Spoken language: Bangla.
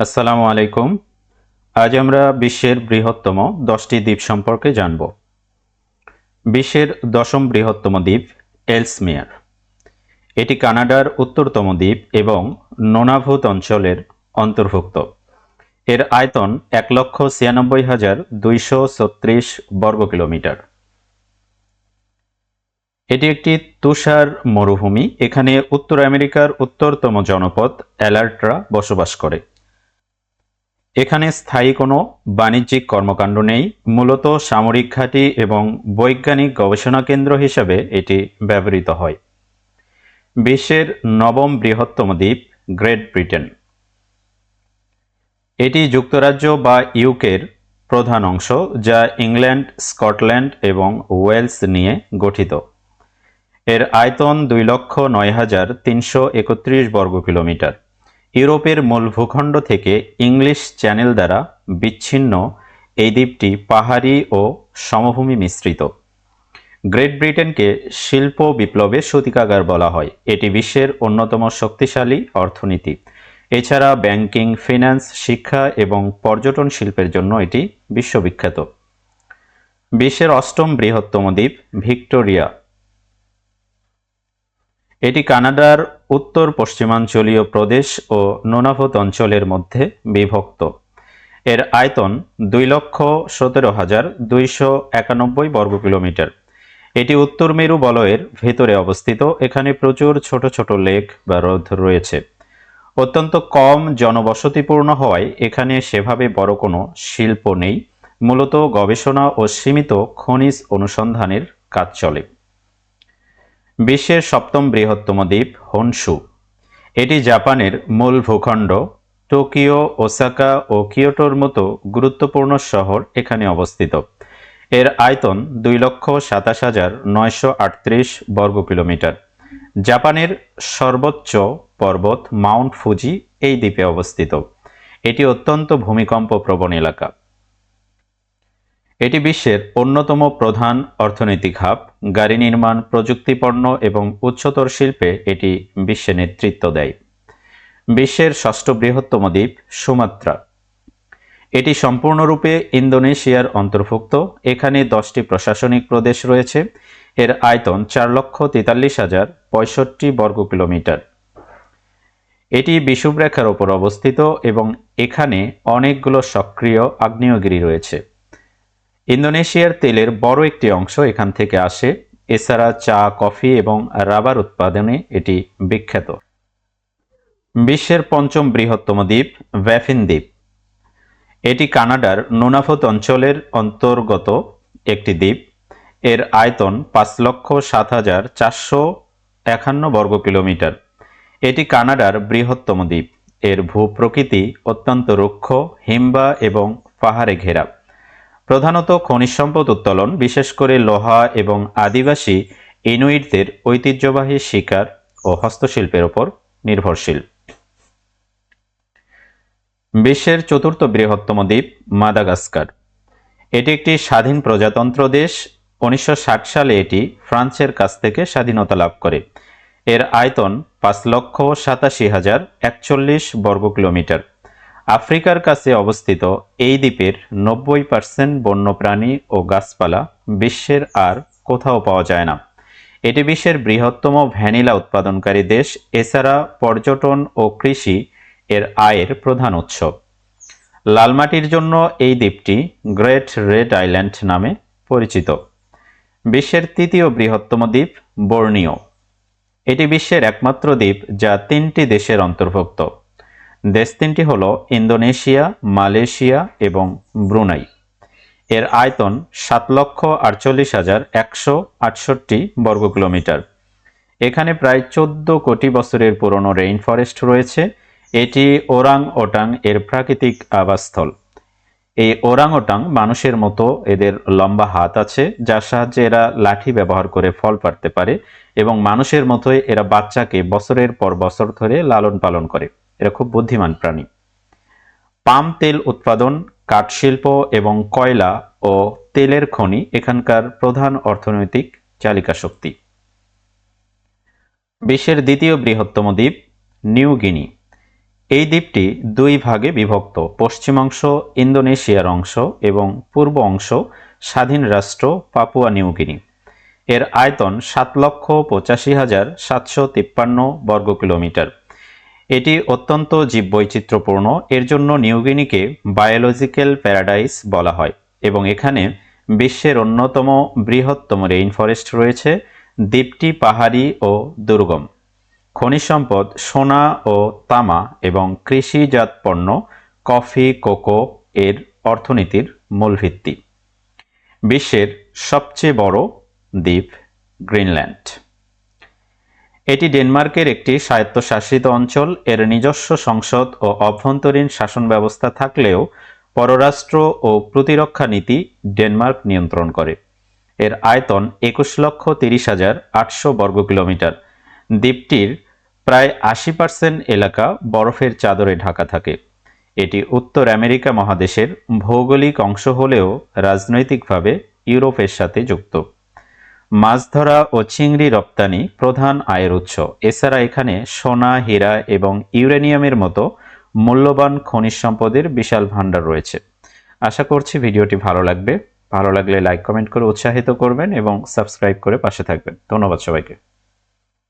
আসসালামু আলাইকুম। আজ আমরা বিশ্বের বৃহত্তম 10টি দ্বীপ সম্পর্কে জানব। বিশ্বের 10ম বৃহত্তম দ্বীপ এলসমিয়ার। এটি কানাডার উত্তরতম দ্বীপ এবং নোনাভুত অঞ্চলের অন্তর্ভুক্ত। এর আয়তন 1,96,236 বর্গ কিলোমিটার। এটি একটি তুষার মরুভূমি। এখানে উত্তর আমেরিকার উত্তরতম জনপদ অ্যালার্টরা বসবাস করে। এখানে স্থায়ী কোনো বাণিজ্যিক কর্মকাণ্ড নেই। মূলত সামরিক ঘাঁটি এবং বৈজ্ঞানিক গবেষণা কেন্দ্র হিসেবে এটি ব্যবহৃত হয়। বিশ্বের 9ম বৃহত্তম দ্বীপ গ্রেট ব্রিটেন। এটি যুক্তরাজ্য বা ইউকের প্রধান অংশ, যা ইংল্যান্ড, স্কটল্যান্ড এবং ওয়েলস নিয়ে গঠিত। এর আয়তন 2,09,331 বর্গ কিলোমিটার। ইউরোপের মূল ভূখণ্ড থেকে ইংলিশ চ্যানেল দ্বারা বিচ্ছিন্ন এই দ্বীপটি পাহাড়ি ও সমভূমি মিশ্রিত। গ্রেট ব্রিটেনকে শিল্প বিপ্লবের সূতিকাগার বলা হয়। এটি বিশ্বের অন্যতম শক্তিশালী অর্থনীতি। এছাড়া ব্যাংকিং, ফিন্যান্স, শিক্ষা এবং পর্যটন শিল্পের জন্য এটি বিশ্ববিখ্যাত। বিশ্বের 8ম বৃহত্তম দ্বীপ ভিক্টোরিয়া। এটি কানাডার উত্তর পশ্চিমাঞ্চলীয় প্রদেশ ও নোনাভুত অঞ্চলের মধ্যে বিভক্ত। এর আয়তন 2,17,291 বর্গ কিলোমিটার। এটি উত্তর মেরু বলয়ের ভেতরে অবস্থিত। এখানে প্রচুর ছোট ছোট লেক বা হ্রদ রয়েছে। অত্যন্ত কম জনবসতিপূর্ণ হওয়ায় এখানে সেভাবে বড় কোনো শিল্প নেই। মূলত গবেষণা ও সীমিত খনিজ অনুসন্ধানের কাজ চলে। বিশ্বের 7ম বৃহত্তম দ্বীপ হনশু। এটি জাপানের মূল ভূখণ্ড। টোকিও, ওসাকা ও কিয়োটোর মতো গুরুত্বপূর্ণ শহর এখানে অবস্থিত। এর আয়তন 2,27,938 বর্গ কিলোমিটার। জাপানের সর্বোচ্চ পর্বত মাউন্ট ফুজি এই দ্বীপে অবস্থিত। এটি অত্যন্ত ভূমিকম্প প্রবণ এলাকা। এটি বিশ্বের অন্যতম প্রধান অর্থনৈতিক হাব। গাড়ি নির্মাণ, প্রযুক্তিপণ্য এবং উচ্চতর শিল্পে এটি বিশ্বে নেতৃত্ব দেয়। বিশ্বের 6ষ্ঠ বৃহত্তম দ্বীপ সুমাত্রা। এটি সম্পূর্ণরূপে ইন্দোনেশিয়ার অন্তর্ভুক্ত। এখানে 10টি প্রশাসনিক প্রদেশ রয়েছে। এর আয়তন 4,43,065 বর্গ কিলোমিটার। এটি বিষুবরেখার ওপর অবস্থিত এবং এখানে অনেকগুলো সক্রিয় আগ্নেয়গিরি রয়েছে। ইন্দোনেশিয়ার তেলের বড় একটি অংশ এখান থেকে আসে। এছাড়া চা, কফি এবং রাবার উৎপাদনে এটি বিখ্যাত। বিশ্বের 5ম বৃহত্তম দ্বীপ ব্যাফিন দ্বীপ। এটি কানাডার নুনাভুত অঞ্চলের অন্তর্গত একটি দ্বীপ। এর আয়তন 5,07,451 বর্গ কিলোমিটার। এটি কানাডার বৃহত্তম দ্বীপ। এর ভূপ্রকৃতি অত্যন্ত রুক্ষ, হিমবাহ এবং পাহাড়ে ঘেরা। প্রধানত খনিজ সম্পদ উত্তোলন, বিশেষ করে লোহা এবং আদিবাসী ইনুইটদের ঐতিহ্যবাহী শিকার ও হস্তশিল্পের উপর নির্ভরশীল। বিশ্বের 4র্থ বৃহত্তম দ্বীপ মাদাগাস্কার। এটি একটি স্বাধীন প্রজাতন্ত্র দেশ। 1960 সালে এটি ফ্রান্সের কাছ থেকে স্বাধীনতা লাভ করে। এর আয়তন 5,87,041 বর্গ কিলোমিটার। আফ্রিকার কাছে অবস্থিত এই দ্বীপের 90% বন্যপ্রাণী ও গাছপালা বিশ্বের আর কোথাও পাওয়া যায় না। এটি বিশ্বের বৃহত্তম ভ্যানিলা উৎপাদনকারী দেশ। এছাড়া পর্যটন ও কৃষি এর আয়ের প্রধান উৎস। লাল মাটির জন্য এই দ্বীপটি গ্রেট রেড আইল্যান্ড নামে পরিচিত। বিশ্বের 3য় বৃহত্তম দ্বীপ বর্নিও। এটি বিশ্বের একমাত্র দ্বীপ যা 3টি দেশের অন্তর্ভুক্ত। দেশ 3টি হল ইন্দোনেশিয়া, মালয়েশিয়া এবং ব্রুনাই। এর আয়তন 7,48,168 বর্গ কিলোমিটার। এখানে প্রায় 14 কোটি বছরের পুরনো রেইন ফরেস্ট রয়েছে। এটি ওরাং ওটাং এর প্রাকৃতিক আবাসস্থল। এই ওরাং ওটাং মানুষের মতো এদের লম্বা হাত আছে, যার সাহায্যে এরা লাঠি ব্যবহার করে ফল পাড়তে পারে এবং মানুষের মতোই এরা বাচ্চাকে বছরের পর বছর ধরে লালন পালন করে। এরা খুব বুদ্ধিমান প্রাণী। পাম তেল উৎপাদন, কাঠ শিল্প এবং কয়লা ও তেলের খনি এখানকার প্রধান অর্থনৈতিক চালিকা শক্তি। বিশ্বের 2য় বৃহত্তম দ্বীপ নিউ গিনি। এই দ্বীপটি দুই ভাগে বিভক্ত, পশ্চিম অংশ ইন্দোনেশিয়ার অংশ এবং পূর্ব অংশ স্বাধীন রাষ্ট্র পাপুয়া নিউগিনি। এর আয়তন 7,85,753 বর্গ কিলোমিটার। এটি অত্যন্ত জীববৈচিত্র্যপূর্ণ, এর জন্য নিউগিনিকে বায়োলজিক্যাল প্যারাডাইস বলা হয় এবং এখানে বিশ্বের অন্যতম বৃহত্তম রেইন ফরেস্ট রয়েছে। দ্বীপটি পাহাড়ি ও দুর্গম। খনিজ সম্পদ সোনা ও তামা এবং কৃষিজাত পণ্য কফি, কোকো এর অর্থনীতির মূল ভিত্তি। বিশ্বের সবচেয়ে বড় দ্বীপ গ্রিনল্যান্ড। এটি ডেনমার্কের একটি স্বায়ত্তশাসিত অঞ্চল। এর নিজস্ব সংসদ ও অভ্যন্তরীণ শাসন ব্যবস্থা থাকলেও পররাষ্ট্র ও প্রতিরক্ষা নীতি ডেনমার্ক নিয়ন্ত্রণ করে। এর আয়তন 21,30,800 বর্গ কিলোমিটার। দ্বীপটির প্রায় 80% এলাকা বরফের চাদরে ঢাকা থাকে। এটি উত্তর আমেরিকা মহাদেশের ভৌগোলিক অংশ হলেও রাজনৈতিকভাবে ইউরোপের সাথে যুক্ত। মাছ ধরা ও চিংড়ি রপ্তানি প্রধান আয়ের উৎস। এছাড়া এখানে সোনা, হীরা এবং ইউরেনিয়ামের মতো মূল্যবান খনিজ সম্পদের বিশাল ভাণ্ডার রয়েছে। আশা করছি ভিডিওটি ভালো লাগবে। ভালো লাগলে লাইক কমেন্ট করে উৎসাহিত করবেন এবং সাবস্ক্রাইব করে পাশে থাকবেন। ধন্যবাদ সবাইকে।